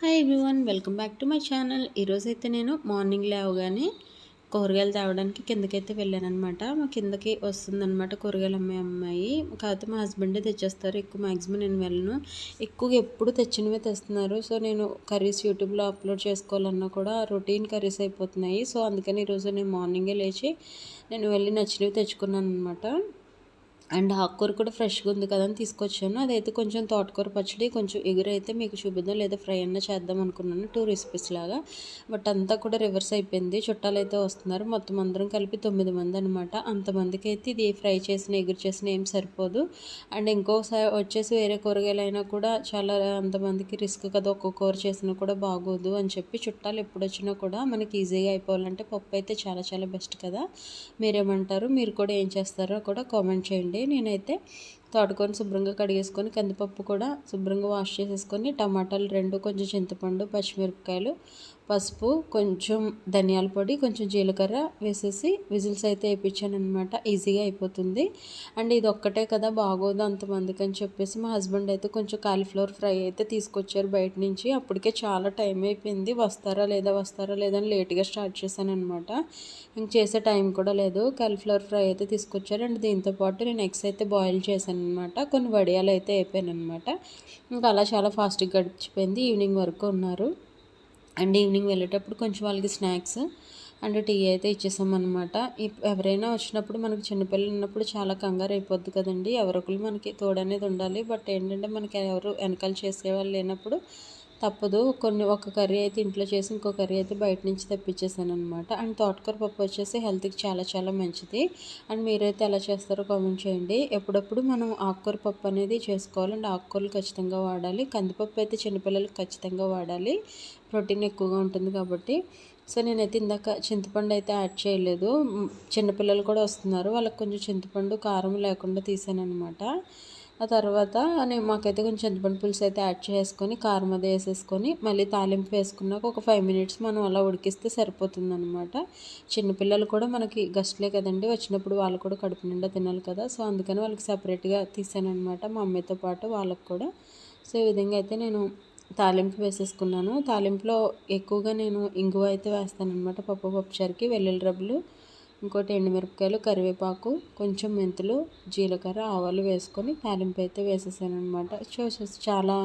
Hi everyone, welcome back to my channel. ఈరోజైతే నేను morning లేవగానే కూరగాయలు తేవడానికి కిందకైతే వెళ్ళానమాట. మా కిందకి వస్తుందన్నమాట కూరగాయలు అమ్మే అమ్మాయి. కాకపోతే మా హస్బెండే తెచ్చేస్తారు. ఎక్కువ మ్యాక్సిమం నేను వెళ్ళను. ఎక్కువగా ఎప్పుడు తెచ్చినవే తెస్తున్నారు. సో నేను కర్రీస్ యూట్యూబ్లో అప్లోడ్ చేసుకోవాలన్నా కూడా రొటీన్ కర్రీస్ అయిపోతున్నాయి. సో అందుకని ఈరోజు నేను మార్నింగే లేచి నేను వెళ్ళి నచ్చినవి తెచ్చుకున్నాను అనమాట. అండ్ ఆకుకూర కూడా ఫ్రెష్గా ఉంది కదా అని తీసుకొచ్చాను. అదైతే కొంచెం తోటకూర పచ్చడి, కొంచెం ఎగురైతే మీకు చూపిద్దాం లేదా ఫ్రై అన్న చేద్దాం అనుకున్నాను, 2 రెసిపీస్ లాగా. బట్ అంతా కూడా రివర్స్ అయిపోయింది. చుట్టాలు అయితే వస్తున్నారు, మొత్తం అందరం కలిపి 9 మంది అనమాట. అంతమందికి అయితే ఇది ఫ్రై చేసిన ఎగురు చేసిన ఏం సరిపోదు. అండ్ ఇంకోసారి వచ్చేసి వేరే కూరగాయలు అయినా కూడా చాలా అంతమందికి రిస్క్ కదా, ఒక్కొక్క కూర చేసినా కూడా బాగోదు అని చెప్పి చుట్టాలు ఎప్పుడు వచ్చినా కూడా మనకి ఈజీగా అయిపోవాలంటే పప్పు అయితే చాలా చాలా బెస్ట్ కదా. మీరేమంటారు? మీరు కూడా ఏం చేస్తారో కూడా కామెంట్ చేయండి. నేనైతే తోటకూరని శుభ్రంగా కడిగేసుకొని కందిపప్పు కూడా శుభ్రంగా వాష్ చేసేసుకొని టమాటాలు 2, కొంచెం చింతపండు, పచ్చిమిరపకాయలు, పసుపు, కొంచెం ధనియాల పొడి, కొంచెం జీలకర్ర వేసేసి విజిల్స్ అయితే వేయించాను అనమాట. ఈజీగా అయిపోతుంది. అండ్ ఇది ఒక్కటే కదా బాగోదు అంతమందికి అని చెప్పేసి మా హస్బెండ్ అయితే కొంచెం కాలీఫ్లవర్ ఫ్రై అయితే తీసుకొచ్చారు బయట నుంచి. అప్పటికే చాలా టైం అయిపోయింది. వస్తారా లేదా అని లేట్గా స్టార్ట్ చేశాను అనమాట. ఇంక చేసే టైం కూడా లేదు. కాలీఫ్లవర్ ఫ్రై అయితే తీసుకొచ్చారు. అండ్ దీంతోపాటు నేను ఎగ్స్ అయితే బాయిల్ చేశాను అనమాట. కొన్ని వడియాలు అయితే అయిపోయాను అనమాట. ఇంకా అలా చాలా ఫాస్ట్గా గడిచిపోయింది. ఈవినింగ్ వరకు ఉన్నారు. అండ్ ఈవినింగ్ వెళ్ళేటప్పుడు కొంచెం వాళ్ళకి స్నాక్స్ అండ్ టీ అయితే ఇచ్చేసామన్నమాట. ఎవరైనా వచ్చినప్పుడు మనకి చిన్నపిల్లలు ఉన్నప్పుడు చాలా కంగారు అయిపోద్ది కదండి. ఎవరొకరు మనకి తోడనేది ఉండాలి. బట్ ఏంటంటే మనకి ఎవరు వెనకాల చేసేవాళ్ళు లేనప్పుడు తప్పదు. ఒక కర్రీ అయితే ఇంట్లో చేసి ఇంకో కర్రీ అయితే బయట నుంచి తెప్పించేసాను అనమాట. అండ్ తోటకూర పప్పు వచ్చేసి హెల్త్కి చాలా చాలా మంచిది. అండ్ మీరైతే ఎలా చేస్తారో కామెంట్ చేయండి. ఎప్పుడప్పుడు మనం ఆకుకూర పప్పు అనేది చేసుకోవాలి. అండ్ ఆకుకూరలు ఖచ్చితంగా వాడాలి. కందిపప్పు అయితే చిన్నపిల్లలకి ఖచ్చితంగా వాడాలి, ప్రోటీన్ ఎక్కువగా ఉంటుంది కాబట్టి. సో నేనైతే ఇందాక చింతపండు అయితే యాడ్ చేయలేదు. చిన్నపిల్లలు కూడా వస్తున్నారు, వాళ్ళకి కొంచెం చింతపండు కారం లేకుండా తీసాను అనమాట. ఆ తర్వాత మాకైతే కొంచెం చింతపండు పులుసు అయితే యాడ్ చేసుకొని కారం అది వేసేసుకొని మళ్ళీ తాలింపు వేసుకున్నాక ఒక 5 మినిట్స్ మనం అలా ఉడికిస్తే సరిపోతుంది అనమాట. చిన్నపిల్లలు కూడా మనకి గస్ట్లే కదండి, వచ్చినప్పుడు వాళ్ళు కూడా కడుపు నిండా తినాలి కదా. సో అందుకని వాళ్ళకి సపరేట్గా తీసాను అనమాట, మా అమ్మతో పాటు వాళ్ళకి కూడా. సో ఈ విధంగా అయితే నేను తాలింపు వేసేసుకున్నాను. తాలింపులో ఎక్కువగా నేను ఇంగువ అయితే వేస్తాను అనమాట. పప్పుచారుకి వెల్లుల్లి రబ్బలు, ఇంకోటి ఎండుమిరపకాయలు, కరివేపాకు, కొంచెం మెంతులు, జీలకర్ర, ఆవాలు వేసుకొని తాలింపు అయితే వేసేసాను అనమాట. చాలా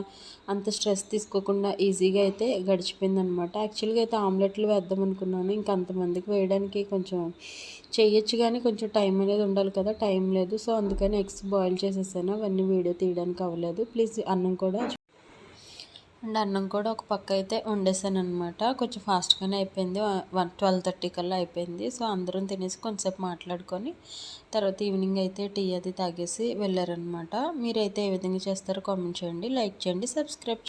అంత స్ట్రెస్ తీసుకోకుండా ఈజీగా అయితే గడిచిపోయింది అనమాట. యాక్చువల్గా అయితే ఆమ్లెట్లు వేద్దాం అనుకున్నాను. ఇంకా అంతమందికి వేయడానికి కొంచెం చేయొచ్చు కానీ కొంచెం టైం అనేది ఉండాలి కదా, టైం లేదు. సో అందుకని ఎగ్స్ బాయిల్ చేసేసాను. అవన్నీ వీడియో తీయడానికి అవ్వలేదు. ప్లీజ్ అన్నం కూడా ఒక పక్క అయితే వండేసాను అనమాట. కొంచెం ఫాస్ట్గానే అయిపోయింది. 12:30 కల్లా అయిపోయింది. సో అందరం తినేసి కొంచెంసేపు మాట్లాడుకొని తర్వాత ఈవినింగ్ అయితే టీ అది తాగేసి వెళ్ళారనమాట. మీరైతే ఏ విధంగా చేస్తారో కామెంట్ చేయండి, లైక్ చేయండి, సబ్స్క్రైబ్